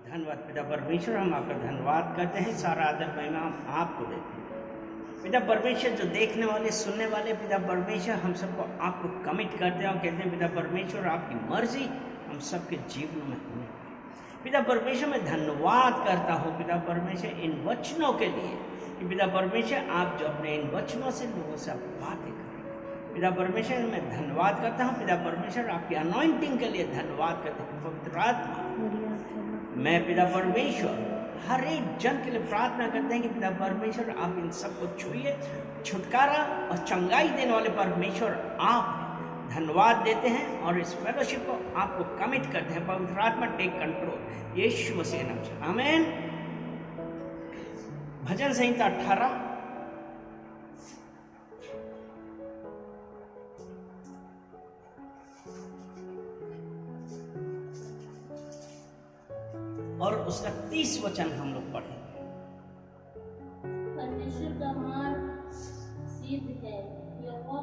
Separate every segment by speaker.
Speaker 1: धन्यवाद पिता परमेश्वर, हम आपका धन्यवाद करते हैं। सारा आदर महिमा हम आपको देते हैं पिता परमेश्वर। जो देखने वाले सुनने वाले पिता परमेश्वर, हम सबको आपको कमिट करते हैं और कहते हैं पिता परमेश्वर आपकी मर्जी हम सबके जीवन में होने पाए। पिता परमेश्वर मैं धन्यवाद करता हूँ पिता परमेश्वर इन वचनों के लिए कि पिता परमेश्वर आप जो अपने इन वचनों से लोगों से आप बातें करें। पिता परमेश्वर मैं धन्यवाद करता हूँ पिता परमेश्वर, आपकी अनॉइंटिंग के लिए धन्यवाद करते हैं। पवित्र आत्मा मैं पिता परमेश्वर हर एक जन के लिए प्रार्थना करते हैं कि पिता परमेश्वर आप इन सबको छुइए, छुटकारा और चंगाई देने वाले परमेश्वर आप धन्यवाद देते हैं और इस फेलोशिप को आपको कमिट करते हैं। पवित्र आत्मा टेक कंट्रोल यीशु मसीह के नाम से आमीन। भजन संहिता 18 और उसका 30 वचन हम लोग पढ़ेंगे।
Speaker 2: परमेश्वर का मार्ग सिद्ध है,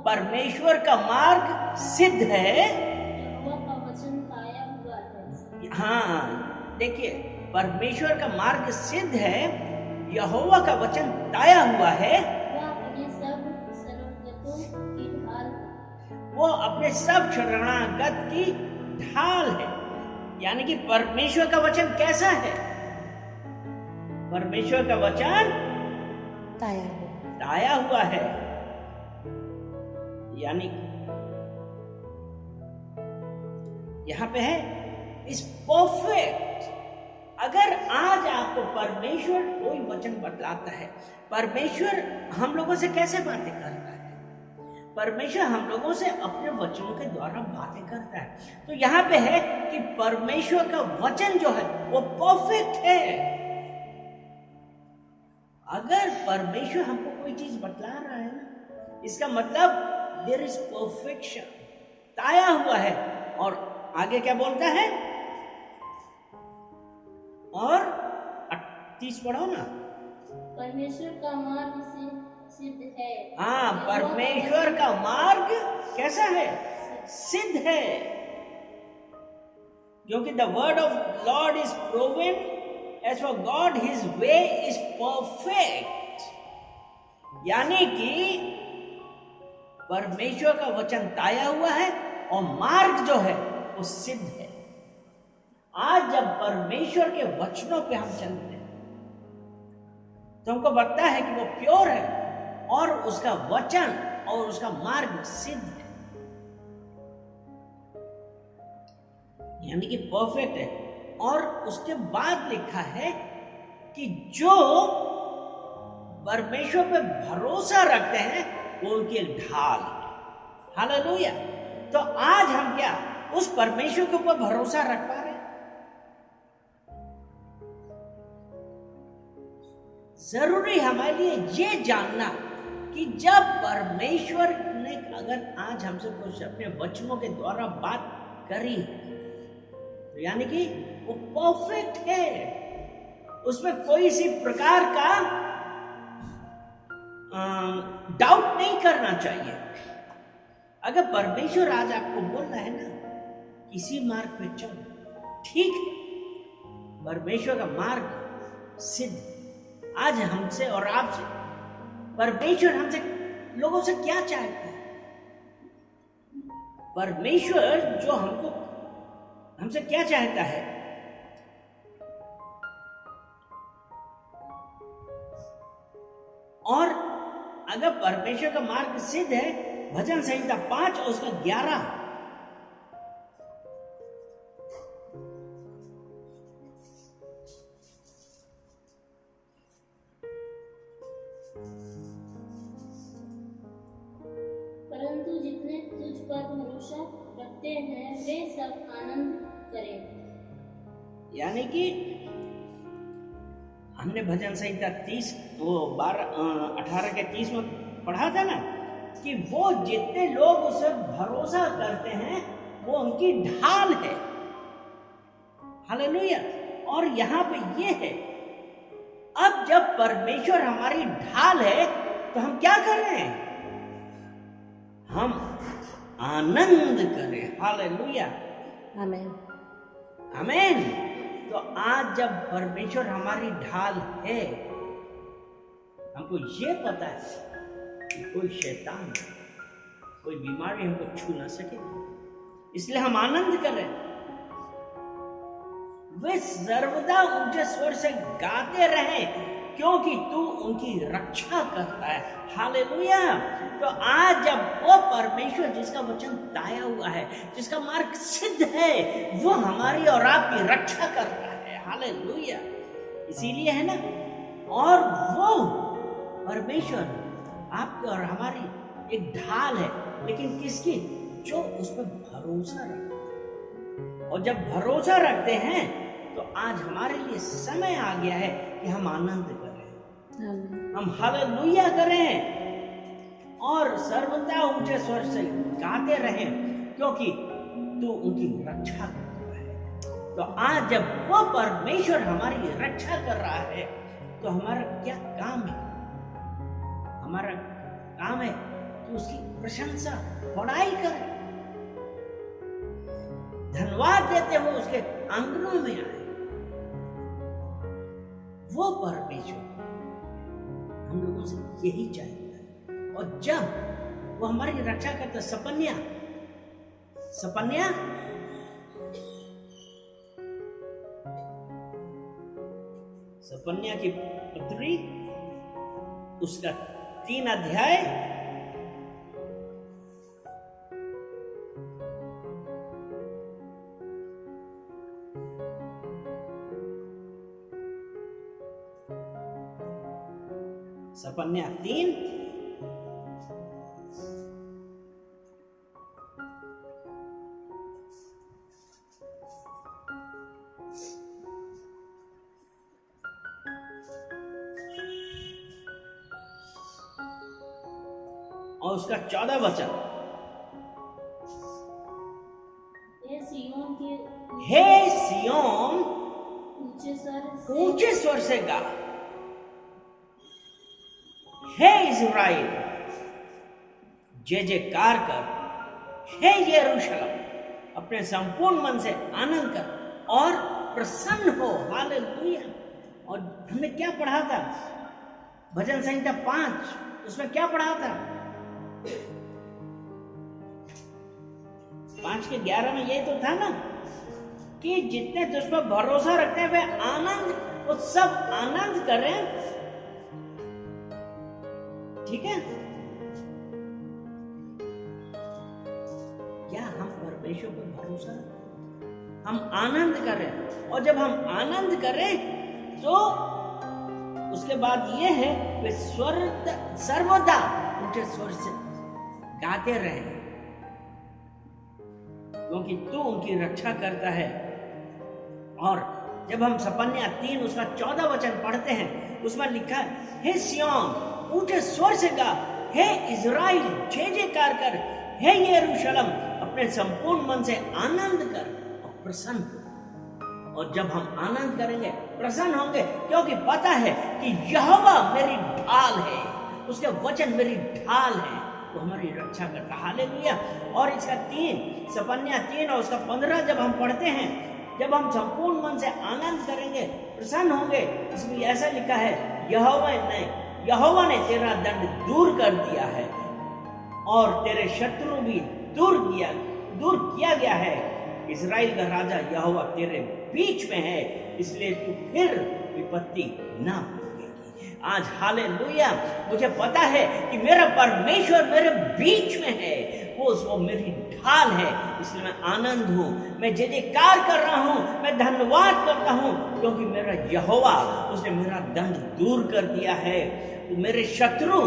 Speaker 1: परमेश्वर का मार्ग सिद्ध है,
Speaker 2: यहोवा का वचन काया हुआ है।
Speaker 1: हाँ देखिए, परमेश्वर का मार्ग सिद्ध है, यहोवा का वचन ताया हुआ है।
Speaker 2: वह अपने सब शरणागतों की ढाल है।
Speaker 1: वो अपने सब शरणागत की ढाल है। यानी कि परमेश्वर का वचन कैसा है? परमेश्वर का वचन ताया हुआ है। यानी यहां पे है इस परफेक्ट। अगर आज आपको परमेश्वर कोई वचन बतलाता है, परमेश्वर हम लोगों से कैसे बातें करता है? परमेश्वर हम लोगों से अपने वचनों के द्वारा बातें करता है। तो यहाँ पे है कि परमेश्वर का वचन जो है वो परफेक्ट है। अगर परमेश्वर हमको कोई चीज बतला रहा है ना, इसका मतलब देयर इज परफेक्शन, ताया हुआ है। और आगे क्या बोलता है? और 30 पढ़ो ना।
Speaker 2: परमेश्वर का मार्ग सिद्ध है।
Speaker 1: हाँ, परमेश्वर का मार्ग कैसा है? सिद्ध है। क्योंकि the word of Lord is proven, as for God his way is perfect. यानी कि परमेश्वर का वचन ताया हुआ है और मार्ग जो है वो सिद्ध है। आज जब परमेश्वर के वचनों पे हम चलते हैं तो हमको लगता है कि वो प्योर है और उसका वचन और उसका मार्ग सिद्ध है, यानी कि परफेक्ट है। और उसके बाद लिखा है कि जो परमेश्वर पे भरोसा रखते हैं वो उनकी एक ढाल है। हालेलुया। तो आज हम क्या उस परमेश्वर के ऊपर भरोसा रख पा रहे हैं? जरूरी हमारे लिए ये जानना कि जब परमेश्वर ने अगर आज हमसे कुछ अपने वचनों के द्वारा बात करी तो यानी कि वो परफेक्ट है, उसमें कोई सी प्रकार का डाउट नहीं करना चाहिए। अगर परमेश्वर आज आपको बोल रहा है ना किसी मार्ग पे चलो, ठीक है, परमेश्वर का मार्ग सिद्ध। आज हमसे और आपसे परमेश्वर हमसे लोगों से क्या चाहता है? परमेश्वर जो हमसे क्या चाहता है? और अगर परमेश्वर का मार्ग सिद्ध है, भजन संहिता 5 और उसका 11
Speaker 2: परंतु जितने तुझ पर भरोसा रखते हैं वे सब आनंद करें।
Speaker 1: यानी कि हमने भजन संहिता 30 वो 18 के 30 में पढ़ा था ना कि वो जितने लोग उस पर भरोसा करते हैं वो उनकी ढाल है। हालेलुया। और यहाँ पे ये है, अब जब परमेश्वर हमारी ढाल है तो हम क्या कर रहे हैं? हम आनंद करें। हालेलुया,
Speaker 3: आमेन।
Speaker 1: आमेन। तो आज जब परमेश्वर हमारी ढाल है, हमको ये पता है कि कोई शैतान, कोई बीमारी हमको छू ना सके, इसलिए हम आनंद करें। वे सर्वदा ऊंचे स्वर से गाते रहें क्योंकि तू उनकी रक्षा करता है। हालेलुया। तो आज जब वो परमेश्वर जिसका वचन ताया हुआ है, जिसका मार्ग सिद्ध है, वो हमारी और आपकी रक्षा कर रहा है। हालेलुया। इसीलिए है ना, और वो परमेश्वर आपकी और हमारी एक ढाल है, लेकिन किसकी? जो उस पर भरोसा रखते हैं। और जब भरोसा रखते हैं तो आज हमारे लिए समय आ गया है कि हम आनंद करें, हम हालेलुया करें और सर्वदा ऊंचे स्वर से गाते रहें क्योंकि तू उनकी रक्षा करता है। तो आज जब वो परमेश्वर हमारी रक्षा कर रहा है तो हमारा क्या काम है? हमारा काम है कि उसकी प्रशंसा, बड़ाई करें, धन्यवाद देते हुए उसके आंगनों में आए। वो परमेश्वर हम लोगों से यही चाहिए। और जब वो हमारी रक्षा करता, सपन्या की पत्री उसका 3 अध्याय सपन्या 3 और उसका 14 वचन। हे सियोन ऊंचे स्वर से गा, हे इज़राइल जय जयकार कर, हे यरूशलेम अपने संपूर्ण मन से आनंद कर और प्रसन्न हो। हालेलुया। और हमने क्या पढ़ा था? भजन संहिता 5, उसमें क्या पढ़ा था? 5 के 11 में यही तो था ना कि जितने तुझ पर भरोसा रखते हैं वे आनंद, वो सब आनंद करें। ठीक है? क्या हम परमेश्वर पर भरोसा रखें? हम आनंद करें, और जब हम आनंद करें तो उसके बाद ये है वे सर्वदा ऊंचे स्वर से गाते रहे क्योंकि तू उनकी रक्षा करता है। और जब हम सपन्या 3 उसका 14 वचन पढ़ते हैं, उसमें लिखा है हे सिय्योन ऊंचे स्वर से गा, हे इज़राइल जय जयकार कर, हे यरूशलेम अपने संपूर्ण मन से आनंद कर और प्रसन्न हो। और जब हम आनंद करेंगे, प्रसन्न होंगे, क्योंकि पता है कि यहोवा मेरी ढाल है, उसके वचन मेरी ढाल है, वो हमारी रक्षा करता। हालेलुया। और इसका 3 सपन्या 3 और उसका 15 जब हम पढ़ते हैं, जब हम संपूर्ण मन से आनंद करेंगे, प्रसन्न होंगे, इसमें ऐसा लिखा है यहोवा ने तेरा दंड दूर कर दिया है और तेरे शत्रु भी दूर किया गया है। इज़राइल का राजा यहोवा तेरे बीच में है, इसलिए तू फिर विपत्ति ना भोगेगी। आज हालेलुया, मुझे पता है कि मेरा परमेश्वर मेरे बीच में है, वो मेरी ढाल है, इसलिए मैं आनंद हूं, मैं जय जयकार कर रहा हूं, मैं धन्यवाद करता हूं क्योंकि मेरा यहोवा उसने मेरा दंड दूर कर दिया है। तो मेरे शत्रु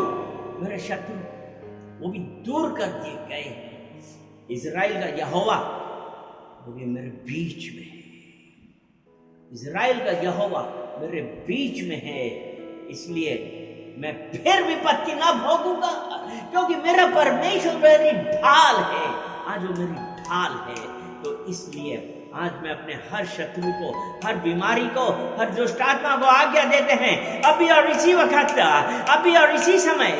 Speaker 1: वो भी दूर कर दिए गए। इज़राइल का यहोवा वो भी मेरे बीच में है, इज़राइल का यहोवा मेरे बीच में है, इसलिए मैं फिर विपत्ति ना भोगूंगा क्योंकि मेरा परमेश्वर मेरी ढाल है। आज वो मेरी ढाल है, तो इसलिए आज मैं अपने हर शत्रु को, हर बीमारी को, हर दुष्ट आत्मा को आज्ञा देते हैं, अभी और इसी वक्त, अभी और इसी समय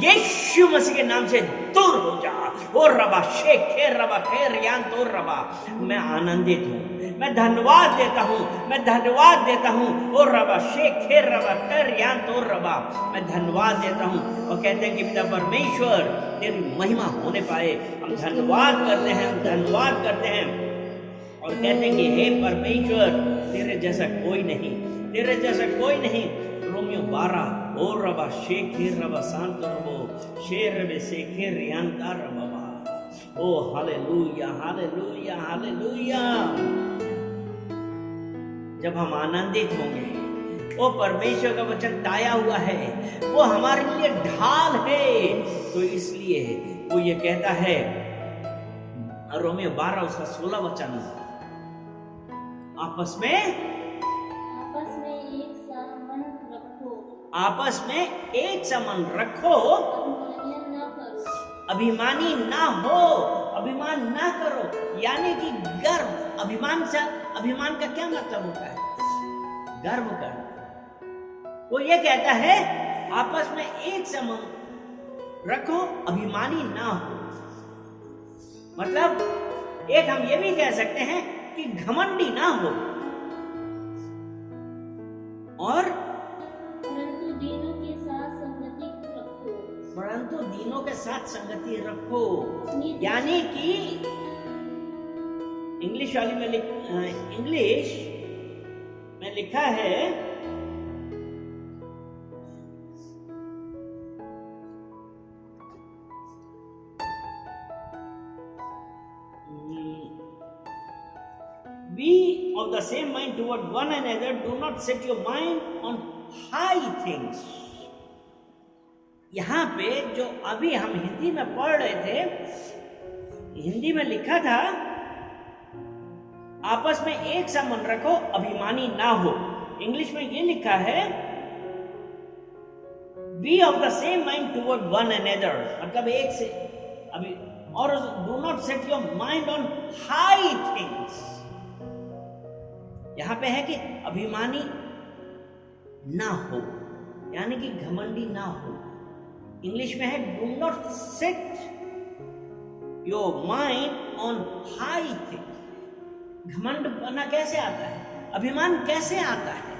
Speaker 1: यीशु मसीह के नाम से दूर हो जा, ओ रबा शेख खे रबा खे रियान तो रबा, मैं आनंदित हूँ, मैं धन्यवाद देता हूँ, मैं धन्यवाद देता हूँ। ओ रबा शेख खे रबा खे रियान तो रबा, मैं धन्यवाद देता हूँ। और कहते हैं कि पिता परमेश्वर तेरी महिमा होने पाए, हम धन्यवाद करते हैं, हम धन्यवाद करते हैं। और कहते हैं कि हे परमेश्वर तेरे जैसा कोई नहीं, तेरे जैसा कोई नहीं। रोमियो 12 ओ रबा शेखे रबा शांत रबो शेर रबे शेखे रियांता रबा। ओ हालेलुया हालेलुया हालेलुया। जब हम आनंदित होंगे, वो परमेश्वर का वचन ताया हुआ है, वो हमारे लिए ढाल है। तो इसलिए वो ये कहता है रोमियो 12 उसका 16 वचन, आपस में
Speaker 2: एक सा मन रखो,
Speaker 1: आपस में एक सा मन रखो,
Speaker 2: अभिमानियां ना करो,
Speaker 1: अभिमानी ना हो, अभिमान ना करो। यानी कि गर्व, अभिमान का क्या मतलब होता है? गर्व कर। वो ये कहता है आपस में एक सा मन रखो, अभिमानी ना हो। मतलब एक हम ये भी कह सकते हैं कि घमंडी ना हो, और
Speaker 2: परंतु दीनों के साथ संगति रखो,
Speaker 1: परंतु दीनों के साथ संगति रखो। यानी कि इंग्लिश वाली में इंग्लिश में लिखा है be of the same mind toward one another, do not set your mind on high things. यहां पे जो अभी हम हिंदी में पढ़ रहे थे, हिंदी में लिखा था आपस में एक सा मन रखो, अभिमानी ना हो। इंग्लिश में ये लिखा है be of the same mind toward one another, मतलब एक से अभी, और do not set your mind on high things। यहां पे है कि अभिमानी ना हो, यानी कि घमंडी ना हो। इंग्लिश में है do not set your mind on high things. घमंड बना कैसे आता है, अभिमान कैसे आता है?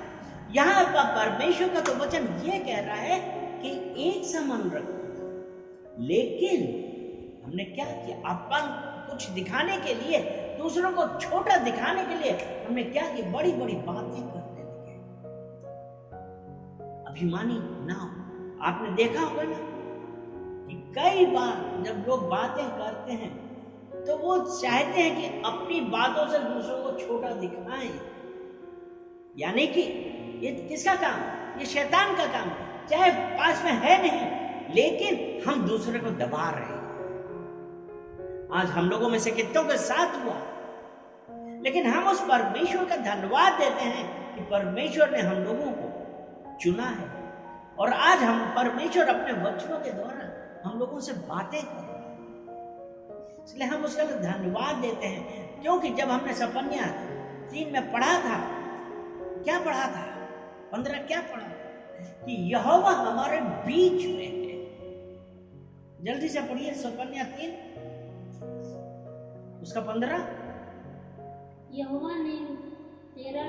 Speaker 1: यहां पर परमेश्वर का तो वचन ये कह रहा है कि एक सा मन रखो, लेकिन हमने क्या किया? अपन कुछ दिखाने के लिए, दूसरों को छोटा दिखाने के लिए हमने क्या की? बड़ी बड़ी बातें करने लगे। अभिमानी ना हो। आपने देखा होगा ना कि कई बार जब लोग बातें करते हैं तो वो चाहते हैं कि अपनी बातों से दूसरों को छोटा दिखाएं। यानी कि ये किसका काम? ये शैतान का काम है। चाहे पास में है नहीं, लेकिन हम दूसरे को दबा रहे हैं। आज हम लोगों में से कितनों के साथ हुआ, लेकिन हम उस परमेश्वर का धन्यवाद देते हैं कि परमेश्वर ने हम लोगों को चुना है, और आज हम परमेश्वर अपने वचनों के द्वारा हम लोगों से बातें कर रहे हैं। इसलिए हम उसका धन्यवाद देते हैं, क्योंकि जब हमने सपन्या 3 में पढ़ा था, क्या पढ़ा था? 15 क्या पढ़ा था? कि यहोवा हमारे बीच में है। जल्दी से पढ़िए सपन्या 3 उसका 15।
Speaker 2: यहोवा ने तेरा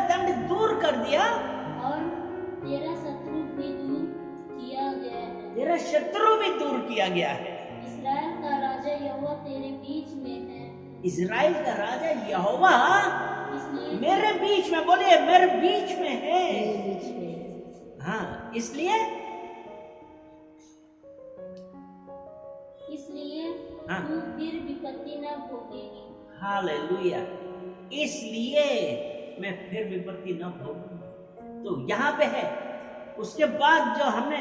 Speaker 2: दंड दूर
Speaker 1: कर दिया,
Speaker 2: और तेरा शत्रु भी दूर किया गया है।
Speaker 1: तेरा शत्रु भी दूर किया गया है।
Speaker 2: इस्राएल का राजा यहोवा तेरे बीच में है।
Speaker 1: इस्राएल का राजा यहोवा
Speaker 2: इसलिए
Speaker 1: मेरे बीच में, बोलिए मेरे बीच में है। हाँ, इसलिए हाँ,
Speaker 2: तू फिर विपत्ति न भोगेगी।
Speaker 1: हालेलुया। इसलिए मैं फिर विपत्ति न भोगूंगा। तो यहाँ पे है। उसके बाद जो हमने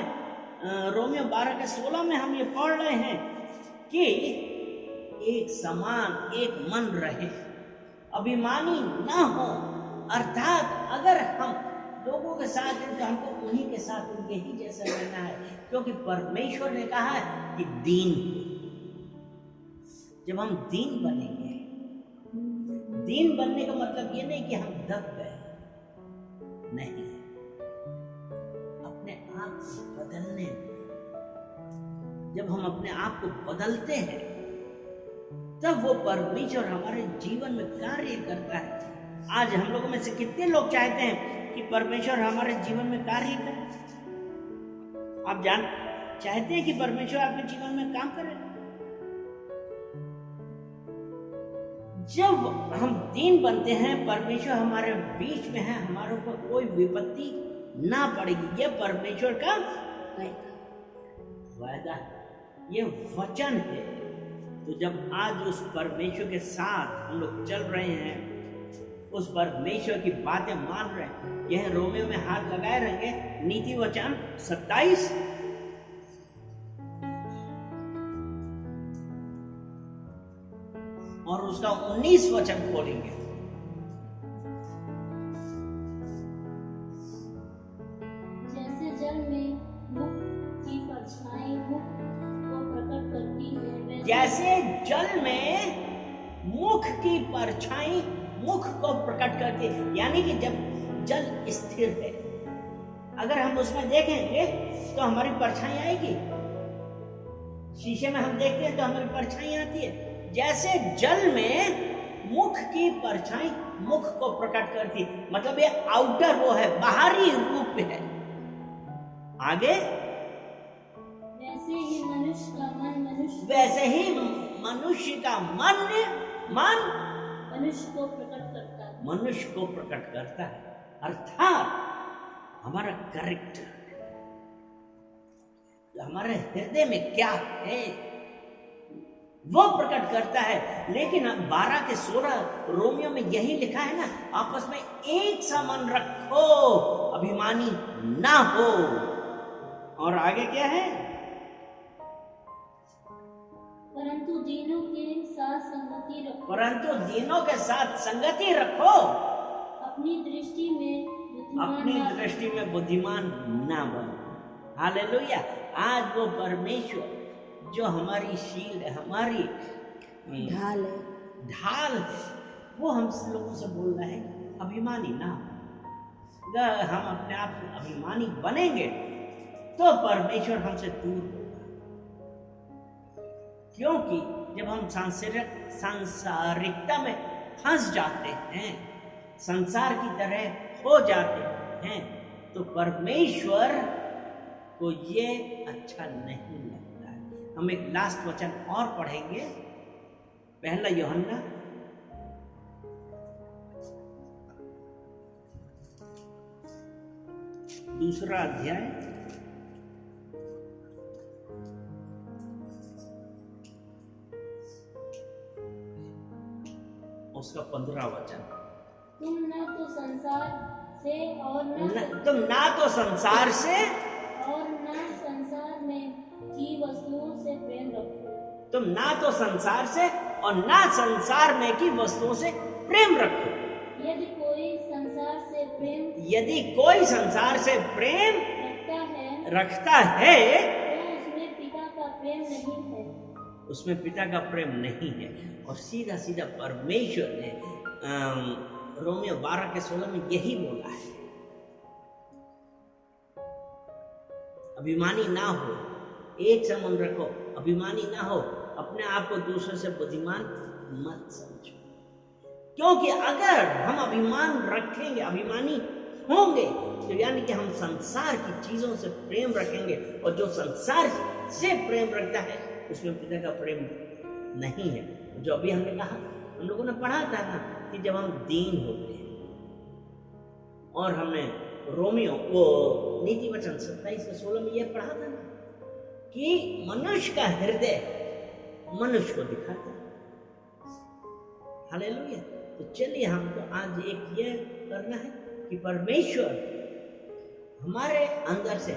Speaker 1: रोमियो 12 के 16 में हम ये पढ़ रहे हैं कि एक समान एक मन रहे, अभिमानी ना हो। अर्थात अगर हम लोगों के साथ हैं तो हमको उन्हीं के साथ उनके ही जैसा रहना है, क्योंकि परमेश्वर ने कहा है कि दीन। जब हम दीन बनेंगे, दीन बनने का मतलब ये नहीं कि हम दब गए, नहीं, अपने आप को बदलने जब हम अपने आप को बदलते हैं, तब वो परमेश्वर हमारे जीवन में कार्य करता है। आज हम लोगों में से कितने लोग चाहते हैं कि परमेश्वर हमारे जीवन में कार्य करे? आप चाहते हैं कि परमेश्वर आपके जीवन में काम करे? जब हम दीन बनते हैं, परमेश्वर हमारे बीच में है, हमारे ऊपर कोई विपत्ति ना पड़ेगी। यह परमेश्वर का वादा, ये वचन है। तो जब आज उस परमेश्वर के साथ हम लोग चल रहे हैं, उस परमेश्वर की बातें मान रहे हैं, यह रोमियो में हाथ लगाए रहेंगे, नीति वचन 27 और उसका 19 वचन खोलेंगे।
Speaker 2: जैसे जल में मुख की परछाई मुख को प्रकट करती है,
Speaker 1: जैसे जल में मुख की परछाई मुख को प्रकट करती है। यानी कि जब जल स्थिर है, अगर हम उसमें देखेंगे तो हमारी परछाई आएगी। शीशे में हम देखते हैं तो हमारी परछाई आती है। जैसे जल में मुख की परछाई मुख को प्रकट करती, मतलब ये आउटर वो है, बाहरी रूप है। आगे
Speaker 2: वैसे ही मनुष्य का मन
Speaker 1: वैसे ही मनुष्य का मन
Speaker 2: मनुष्य को प्रकट करता है,
Speaker 1: मनुष्य को प्रकट करता है। अर्थात हमारा कैरेक्टर, हमारे हृदय में क्या है, वो प्रकट करता है। लेकिन 12 के 16 रोमियो में यही लिखा है ना, आपस में एक सा मन रखो, अभिमानी ना हो। और आगे क्या है?
Speaker 2: परंतु दीनों के साथ संगति रखो,
Speaker 1: परंतु दीनों के साथ संगति रखो,
Speaker 2: अपनी दृष्टि में
Speaker 1: बुद्धिमान ना बनो। हालेलुया। आज वो परमेश्वर जो हमारी शील्ड है, हमारी ढाल है, वो हम लोगों से बोल रहा है अभिमानी ना हो। अगर हम अपने आप को अभिमानी बनेंगे तो परमेश्वर हमसे दूर होगा। क्योंकि जब हम सांसारिकता में फंस जाते हैं, संसार की तरह हो जाते हैं, तो परमेश्वर को ये अच्छा नहीं लगता है। हम एक लास्ट वचन और पढ़ेंगे, पहला यूहन्ना 2 अध्याय उसका 15 वचन।
Speaker 2: तुम ना तो संसार से और
Speaker 1: तुम ना तो संसार से
Speaker 2: और ना संसार में की वस्तुओं से प्रेम रखो।
Speaker 1: तुम ना तो संसार से और ना संसार में की वस्तुओं से प्रेम रखो।
Speaker 2: यदि कोई संसार से प्रेम
Speaker 1: रखता है
Speaker 2: तो उसमें पिता का प्रेम नहीं है।
Speaker 1: और सीधा सीधा परमेश्वर ने रोमियो 12 के 16 में यही बोला है, अभिमानी ना हो, एक सा मन रखो, अभिमानी ना हो, अपने आप को दूसरे से बुद्धिमान मत समझो। क्योंकि अगर हम अभिमान रखेंगे, अभिमानी होंगे, तो यानी कि हम संसार की चीजों से प्रेम रखेंगे, और जो संसार से प्रेम रखता है उसमें पिता का प्रेम नहीं है। जो अभी हमने कहा, हम लोगों ने पढ़ा था ना कि जब हम दीन होते हैं, और हमने रोमियो वो नीति वचन 27 के 16 में यह पढ़ा था ना कि मनुष्य का हृदय मनुष्य को दिखाता है। हालेलुया। तो चलिए हमको आज एक ये करना है कि परमेश्वर हमारे अंदर से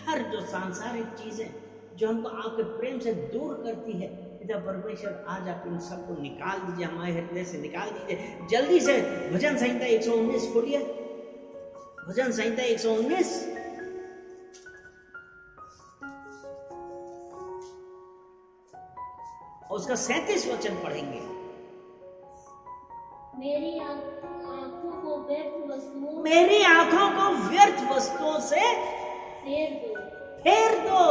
Speaker 1: हर जो सांसारिक चीजें जो हमको आपके प्रेम से दूर करती है, पिता परमेश्वर आज आप इन सबको निकाल दीजिए, हमारे हृदय से निकाल दीजिए। जल्दी से भजन संहिता 119 खोलिए, भजन संहिता 119 और उसका 37 वचन पढ़ेंगे।
Speaker 2: मेरी आंखों को व्यर्थ वस्तुओं
Speaker 1: से
Speaker 2: फेर दो,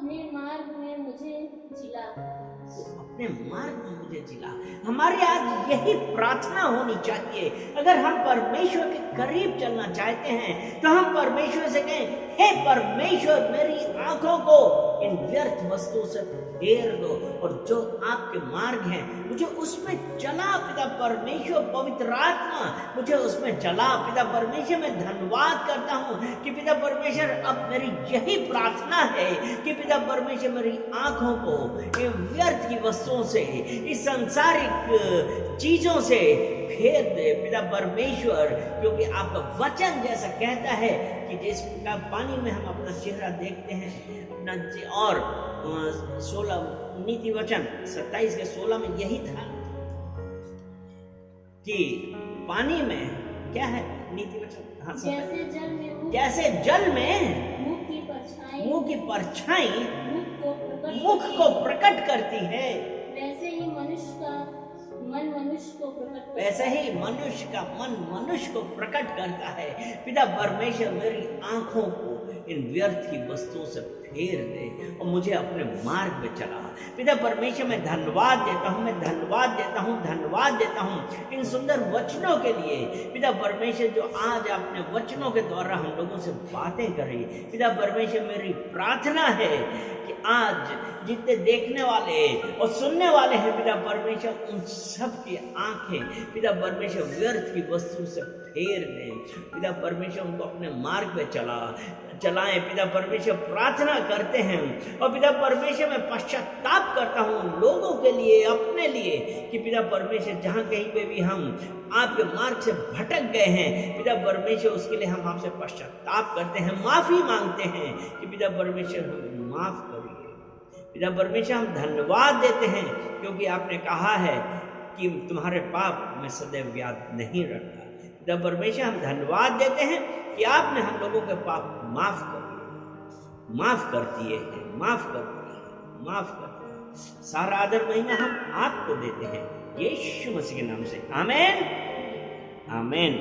Speaker 2: अपने मार्ग में मुझे जिला।
Speaker 1: अपने मार्ग में मुझे जिला। हमारी आज यही प्रार्थना होनी चाहिए। अगर हम परमेश्वर के करीब चलना चाहते हैं तो हम परमेश्वर से कहें, हे परमेश्वर, मेरी आंखों को इन व्यर्थ वस्तुओं से फेर दो और जो आपके मार्ग हैं मुझे उसमें चला पिता परमेश्वर। पवित्र आत्मा मुझे उसमें चला पिता परमेश्वर। मैं धन्यवाद करता हूँ कि पिता परमेश्वर अब मेरी यही प्रार्थना है कि पिता परमेश्वर मेरी आंखों को इन व्यर्थ की वस्तुओं से, इस सांसारिक चीजों से फेर दे पिता परमेश्वर। क्योंकि आपका वचन जैसा कहता है कि जिस प्रकार पानी में हम अपना चेहरा देखते हैं, और 16 नीति वचन 27 के 16 में यही था कि पानी में क्या है नीति वचन, हाँ, जैसे जल में
Speaker 2: मुख
Speaker 1: की परछाई
Speaker 2: मुख
Speaker 1: को प्रकट करती है,
Speaker 2: वैसे ही मनुष्य का मन मनुष्य को प्रकट करता है। पिता परमेश्वर मेरी आंखों को इन व्यर्थ की वस्तुओं से फेर दे और मुझे अपने मार्ग पे चला। पिता परमेश्वर मैं धन्यवाद देता हूँ इन सुंदर वचनों के लिए। पिता परमेश्वर जो आज अपने वचनों के द्वारा हम लोगों से बातें करी, पिता परमेश्वर मेरी प्रार्थना है कि आज जितने देखने वाले और सुनने वाले हैं पिता परमेश्वर, उन सब की आंखें पिता परमेश्वर व्यर्थ की वस्तु से फेर दें। पिता परमेश्वर उनको अपने मार्ग पे चलाएं। पिता परमेश्वर प्रार्थना करते हैं और पिता परमेश्वर मैं पश्चाताप करता हूँ लोगों के लिए, अपने लिए, कि पिता परमेश्वर जहाँ कहीं पे भी हम आपके मार्ग से भटक गए हैं पिता परमेश्वर, उसके लिए हम आपसे पश्चाताप करते हैं, माफी मांगते हैं कि पिता परमेश्वर हमें माफ करिए। पिता परमेश्वर हम धन्यवाद देते हैं क्योंकि आपने कहा है कि तुम्हारे पाप मैं सदैव याद नहीं रखता। पिता परमेश्वर हम धन्यवाद देते हैं कि आपने हम लोगों के पाप माफ करती है। सारा आदर महिमा हम आपको देते हैं यीशु मसीह के नाम से, आमीन।